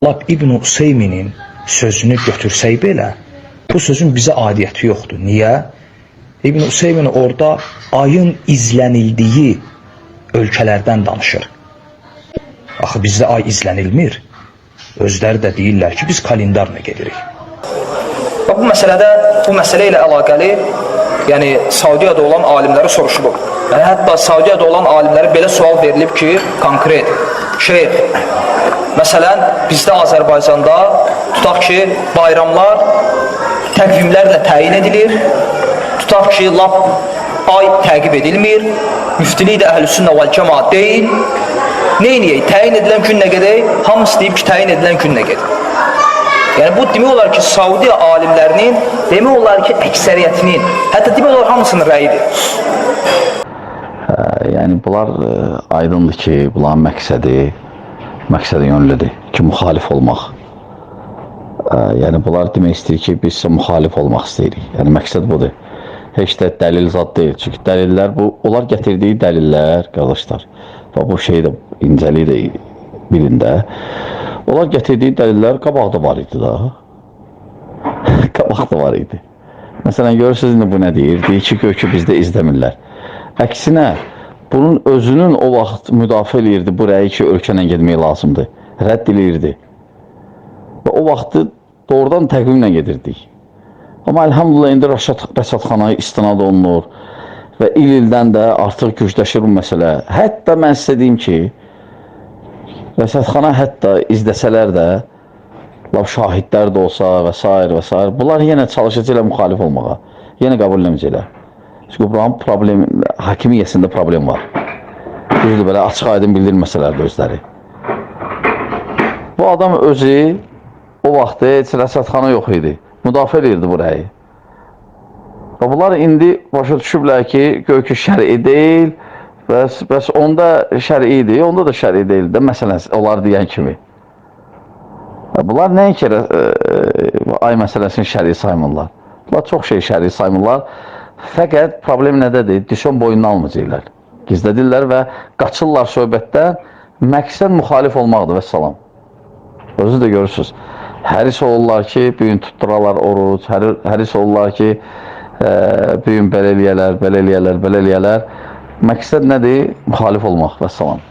lap İbn Useyminin sözünü götürsək belə, bu sözün bizə aidiyyəti yoxdur. Niyə? İbn Useymin orada ayın izlənildiyi ölkələrdən danışır. Axı bizdə ay izlənilmir. Özləri də deyirlər ki, biz kalendarla gedirik. Bu məsələ ilə əlaqəli, yəni Saudiyada olan alimləri soruşulub. Yəni hətta Saudiyada olan alimlərə belə sual verilib ki, konkret, şeyx, məsələn, bizdə Azərbaycanda tutaq ki, bayramlar, təqvimlər də təyin edilir, tutaq ki, lap ay təqib edilmir, müftilik də Əhl-i-Sünnə vəl-Cəmaət deyil. Neyniyək? Təyin edilən gün nə gedək? Hamısı deyib ki, təyin edilən gün nə gedək? Yəni bu demək olar ki, Saudiya alimlərinin, demək olar ki, əksəriyyətinin, hətta demək olar hamısının rəyidir. Yəni bunlar aydındır ki, bunların məqsədi yönlüdür ki, müxalif olmaq. Yəni bunlar demək istəyir ki, biz müxalif olmaq istəyirik. Yəni məqsəd budur. Heç də dəlil zad deyil. Çünki dəlillər, onlar gətirdiyi dəlillər, qardaşlar, və bu şey də incəliyi də birində, onlar gətirdiyi dəlillər qabaqda var idi da. Qabaqda var idi. Məsələn, görürsünüz, indi bu nə deyir? Deyir ki, gökü bizdə izləmirlər. Əksinə, bunun özünün o vaxt müdafiə eləyirdi bu rəyi ki, ölkənlə getmək lazımdır. Rədd eləyirdi. Və o vaxtı doğrudan təqvimlə gedirdik. Amma elhamdülillah, indi rəsədxanaya istinad olunur və il-ildən də artıq gücləşir bu məsələ. Hətta mən sizə deyim ki, rəsədxana hətta izləsələr də, şahidlər də olsa və s. Bunlar yenə çalışacaqlar müxalif olmağa. Yenə qəbul eləməyəcəklər. Çünki buranın hakimiyyəsində problem var. Düzdür, belə açıq aydın bildirməsələr də özləri. Bu adam özü o vaxtı heç rəsədxana yox idi. Müdafiə edirdi bu rəyi. Və bunlar indi başa düşüblər ki, gökü şəri deyil, bəs onda şəri idi, onda da şəri deyil də, məsələn, onlar deyən kimi. Bunlar nəinki ay məsələsini şəri saymırlar. Bunlar çox şey şəri saymırlar. Fəqət problem nədədir? Düşən boyundan almayacaqlar. Gizlədirlər və qaçırlar söhbətdən. Məqsəd müxalif olmaqdır və salam. Özünüz də görürsünüz. Həris olurlar ki, bugün tutduralar oruc, həris olurlar ki, bugün belə eləyələr. Məqsəd nədir? Müxalif olmaq və salam.